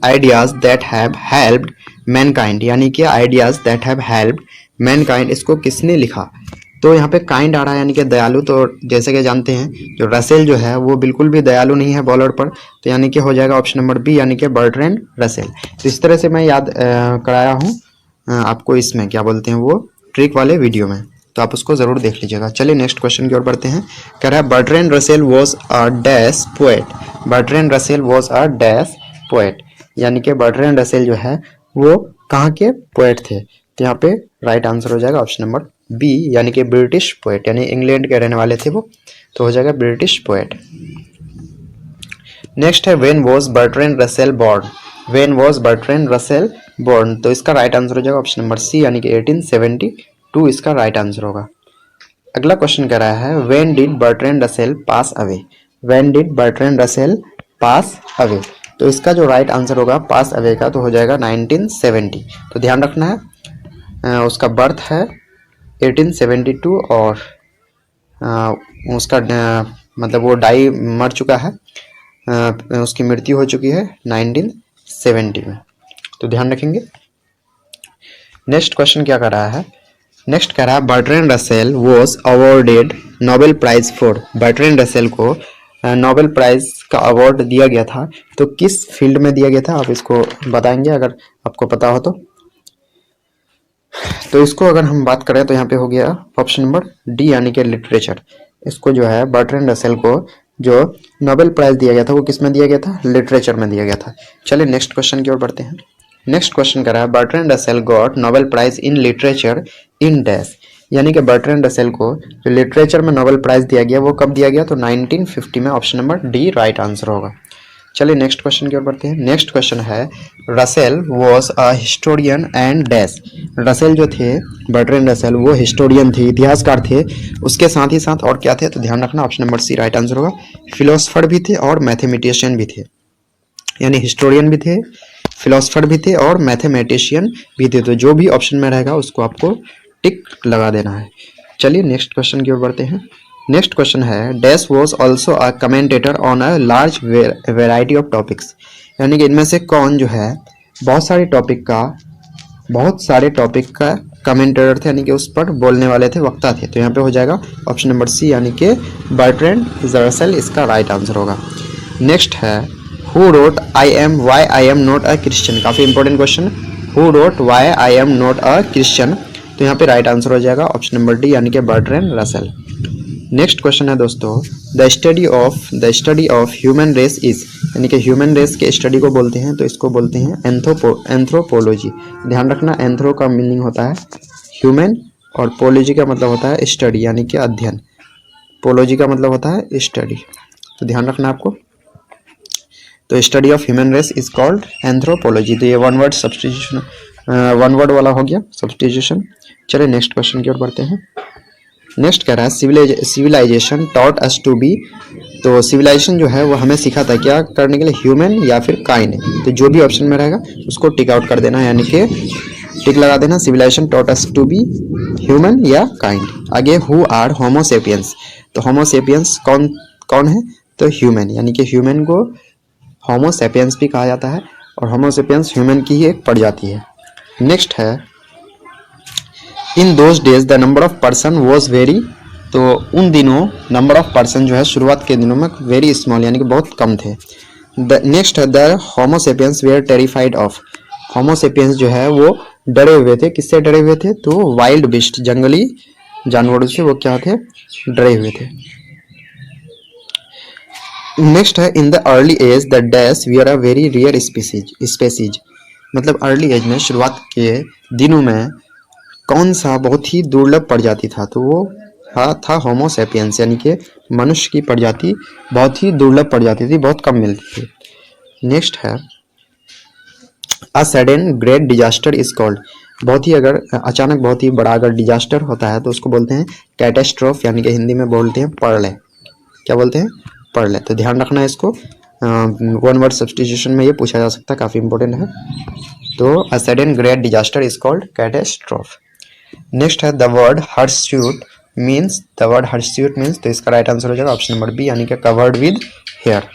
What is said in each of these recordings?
Ideas that have helped Mankind, यानी कि ideas that have helped Mankind, इसको किसने लिखा? तो यहाँ पे काइंड आ रहा है यानी कि दयालु। तो जैसे कि जानते हैं जो रसेल जो है वो बिल्कुल भी दयालु नहीं है बॉलर पर, तो यानी कि हो जाएगा ऑप्शन नंबर बी, यानी कि बर्ट्रैंड रसेल। तो इस तरह से मैं याद कराया हूँ आपको, इसमें क्या बोलते हैं वो ट्रिक वाले वीडियो में, तो आप उसको जरूर देख लीजिएगा। चलिए नेक्स्ट क्वेश्चन की ओर बढ़ते हैं। कह रहा है Bertrand Russell was a dash poet. Bertrand Russell was a dash poet, यानी कि बर्ट्रैंड रसेल जो है वो कहाँ के पोएट थे? तो यहाँ पे राइट आंसर हो जाएगा ऑप्शन नंबर बी, यानी कि ब्रिटिश पोएट, यानी इंग्लैंड के रहने वाले थे वो, तो हो जाएगा ब्रिटिश पोएट। नेक्स्ट है when was Bertrand Russell born. When was Bertrand Russell born, तो इसका राइट आंसर हो जाएगा ऑप्शन नंबर सी, यानी कि 1872 इसका राइट आंसर होगा। अगला क्वेश्चन कह रहा है when did Bertrand Russell pass away. When did Bertrand Russell pass away, तो इसका जो राइट आंसर होगा पास अवे का, तो हो जाएगा 1970। तो ध्यान रखना है उसका बर्थ है 1872 और उसका मतलब वो डाई मर चुका है, उसकी मृत्यु हो चुकी है 1970 में, तो ध्यान रखेंगे। नेक्स्ट क्वेश्चन क्या कर रहा है? नेक्स्ट कह रहा है Bertrand Russell was awarded Nobel prize for. Bertrand Russell को नोबेल प्राइज का अवार्ड दिया गया था, तो किस फील्ड में दिया गया था आप इसको बताएंगे अगर आपको पता हो तो इसको अगर हम बात करें तो यहाँ पे हो गया ऑप्शन नंबर डी, यानी कि लिटरेचर। इसको जो है बर्ट्रैंड रसेल को जो नोबेल प्राइज दिया गया था वो किस में दिया गया था? लिटरेचर में दिया गया था। चलिए नेक्स्ट क्वेश्चन की ओर बढ़ते हैं। नेक्स्ट क्वेश्चन कर रहा है Bertrand Russell got Nobel prize in literature in dash, यानी कि बर्ट्रैंड रसेल को जो लिटरेचर में नोबेल प्राइज दिया गया वो कब दिया गया? तो 1950 में, option number D right answer होगा। चलिए नेक्स्ट क्वेश्चन की ओर बढ़ते हैं। नेक्स्ट क्वेश्चन है Russell was a historian and dash. Russell जो थे, बर्ट्रैंड रसेल, वो हिस्टोरियन थे, इतिहासकार थे, उसके साथ ही साथ और क्या थे? तो ध्यान रखना option number C right answer होगा। फिलोसफर भी थे और मैथमेटिशियन भी थे, यानी हिस्टोरियन भी थे, फिलोसफर भी थे और मैथमेटिशियन भी थे। तो जो भी ऑप्शन में रहेगा उसको आपको टिक लगा देना है। चलिए नेक्स्ट क्वेश्चन की ओर बढ़ते हैं। नेक्स्ट क्वेश्चन है dash was also a commentator on a large variety of topics, यानी कि इनमें से कौन जो है बहुत सारे टॉपिक का कमेंटेटर थे, यानी कि उस पर बोलने वाले थे, वक्ता थे। तो यहाँ पे हो जाएगा ऑप्शन नंबर सी, यानी कि बर्ट्रैंड रसेल इसका राइट आंसर होगा। नेक्स्ट है who wrote I am why I am not a Christian. काफ़ी important question, who wrote why I am not a Christian, तो यहाँ पे राइट आंसर हो जाएगा ऑप्शन नंबर डी, यानी कि बर्ट्रैंड रसेल। नेक्स्ट क्वेश्चन है दोस्तों the study of human race is, यानी कि ह्यूमन रेस के स्टडी को बोलते हैं तो इसको बोलते हैं एंथ्रोपोलॉजी। ध्यान रखना एंथ्रो का मीनिंग होता है ह्यूमन और पोलॉजी का मतलब होता है स्टडी, यानी कि अध्ययन। पोलॉजी का मतलब होता है स्टडी, तो ध्यान रखना आपको। तो study of human race is called anthropology. तो ये one word substitution, one word वाला हो गया सब्सटीट्यूशन। चलिए नेक्स्ट क्वेश्चन की ओर बढ़ते हैं। नेक्स्ट कह रहा है civilisation taught us to be. तो सिविलाइजेशन जो है वो हमें सिखाता है क्या करने के लिए? ह्यूमन या फिर काइंड। तो जो भी ऑप्शन में रहेगा उसको टिक आउट कर देना, यानी कि टिक लगा देना। Civilisation taught us to be human या काइंड। आगे हु आर होमोसेपियंस। तो होमोसेपियंस कौन कौन है? तो ह्यूमन, यानी कि ह्यूमन को होमोसेपियंस भी कहा जाता है और होमोसेपियंस ह्यूमन की ही एक प्रजाति है। नेक्स्ट है in those days the number of person was very. तो उन दिनों नंबर ऑफ पर्सन जो है शुरुआत के दिनों में वेरी स्मॉल, यानी कि बहुत कम थे। नेक्स्ट है the homo sapiens were terrified of. Homo sapiens जो है वो डरे हुए थे, किससे डरे हुए थे? तो वाइल्ड बिस्ट, जंगली जानवरों से वो क्या थे? डरे हुए थे। नेक्स्ट है in the early age the dash we are a very rare species. मतलब अर्ली एज में, शुरुआत के दिनों में कौन सा बहुत ही दुर्लभ प्रजाति था? तो वो था होमोसेपियंस, यानी कि मनुष्य की प्रजाति बहुत ही दुर्लभ प्रजाति थी, बहुत कम मिलती थी। नेक्स्ट है अ sudden great disaster is called. बहुत ही अगर अचानक बहुत ही बड़ा अगर डिजास्टर होता है तो उसको बोलते हैं कैटेस्ट्रोफ, यानी कि हिंदी में बोलते हैं प्रलय। क्या बोलते हैं? प्रलय। तो ध्यान रखना है इसको, वन वर्ड सब्सटीट्यूशन में ये पूछा जा सकता है, काफ़ी इंपॉर्टेंट है। तो a sudden great disaster is called catastrophe. Next है the word hirsute means. The word hirsute means, तो इसका राइट आंसर हो जाएगा ऑप्शन नंबर बी, यानी कि कवर्ड विद हेयर।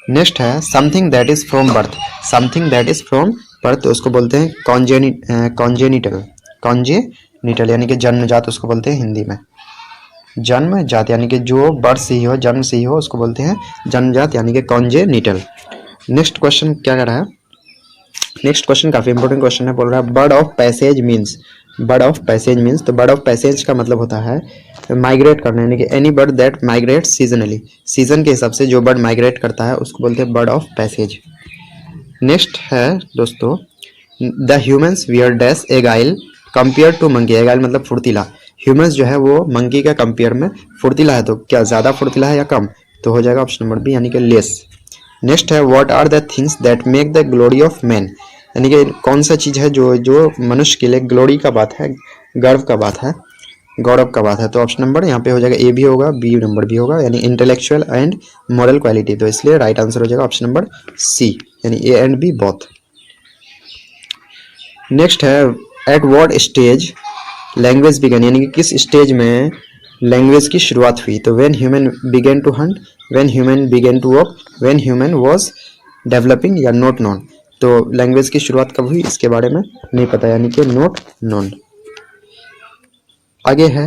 नेक्स्ट है something that is from birth, something that is from birth तो उसको बोलते हैं कॉन्जेनिटल, कॉन्जेनिटल यानी कि जन्मजात उसको बोलते हैं हिंदी में, जन्मजात यानी कि जो बर्थ से ही हो, जन्म से ही हो, उसको बोलते हैं जन्मजात यानी कि कॉन्जेनिटल। नेक्स्ट क्वेश्चन क्या कर रहा है, नेक्स्ट क्वेश्चन काफी इंपॉर्टेंट क्वेश्चन है, बोल रहा है bird of passage means, bird of passage means, तो बर्ड ऑफ पैसेज का मतलब होता है माइग्रेट करना, यानी कि any bird that migrate seasonally, season के हिसाब से जो बर्ड माइग्रेट करता है उसको बोलते हैं बर्ड ऑफ पैसेज। नेक्स्ट है दोस्तों, the humans were dash agile compare to monkey, agile मतलब फुर्तीला, ह्यूमन्स जो है वो मंकी का कंपेयर में फुर्तीला है, तो क्या ज़्यादा फुर्तीला है या कम, तो हो जाएगा ऑप्शन नंबर बी यानी कि लेस। नेक्स्ट है what are the things that make the glory of man, यानी कि कौन सा चीज़ है जो जो मनुष्य के लिए ग्लोरी का बात है, गर्व का बात है, गौरव का बात है, तो ऑप्शन नंबर यहाँ पे हो जाएगा ए भी होगा, बी नंबर भी होगा, यानी इंटेलेक्चुअल एंड मॉरल क्वालिटी, तो इसलिए राइट आंसर हो जाएगा ऑप्शन नंबर सी यानी A and B both. Next है at what stage language began, यानी कि किस स्टेज में लैंग्वेज की शुरुआत हुई, तो when human began to hunt, when human began to walk, when human was developing या नॉट नोन, तो लैंग्वेज की शुरुआत कब हुई इसके बारे में नहीं पता, यानी कि नॉट नोन। आगे है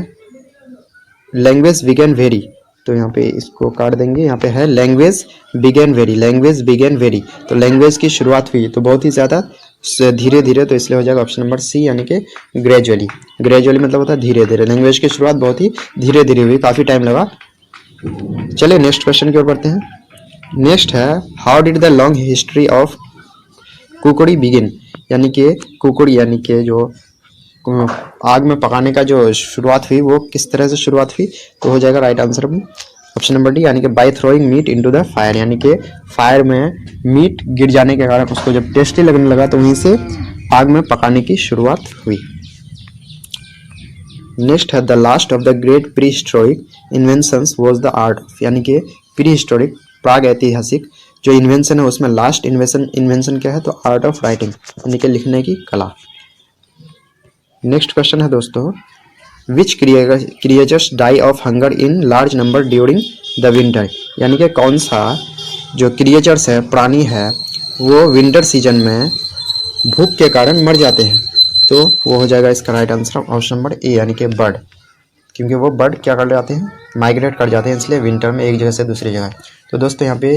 लैंग्वेज बिगेन वेरी, तो यहाँ पे इसको काट देंगे, यहाँ पे है language began very, language began very, तो लैंग्वेज की शुरुआत हुई तो बहुत ही ज़्यादा धीरे धीरे, तो इसलिए हो जाएगा ऑप्शन नंबर सी यानी कि ग्रेजुअली, ग्रेजुअली मतलब होता है धीरे धीरे, लैंग्वेज की शुरुआत बहुत ही धीरे धीरे हुई, काफ़ी टाइम लगा। चलिए नेक्स्ट क्वेश्चन की ओर बढ़ते हैं। नेक्स्ट है how did the long history of cookery begin, यानी कि कुकड़ी यानी कि जो आग में पकाने का जो शुरुआत हुई वो किस तरह से शुरुआत हुई, तो हो जाएगा right answer option number D यानी कि by throwing meat into the fire, यानी कि फायर में मीट गिर जाने के कारण उसको जब टेस्टी लगने लगा तो वहीं से आग में पकाने की शुरुआत हुई। नेक्स्ट है the last of the great pre historic inventions was the art, यानी कि प्री हिस्टोरिक प्राग ऐतिहासिक जो इन्वेंशन है उसमें लास्ट इन्वेंशन क्या है, तो आर्ट ऑफ राइटिंग यानी कि लिखने की कला। नेक्स्ट क्वेश्चन है दोस्तों which creatures die of hunger in large number during the winter, यानी कि कौन सा जो क्रिएचर्स है, प्राणी है, वो विंटर सीजन में भूख के कारण मर जाते हैं, तो वो हो जाएगा इसका right answer option number A यानी कि बर्ड, क्योंकि वो बर्ड क्या कर जाते हैं, माइग्रेट कर जाते हैं, इसलिए विंटर में एक जगह से दूसरी जगह। तो दोस्तों यहाँ पे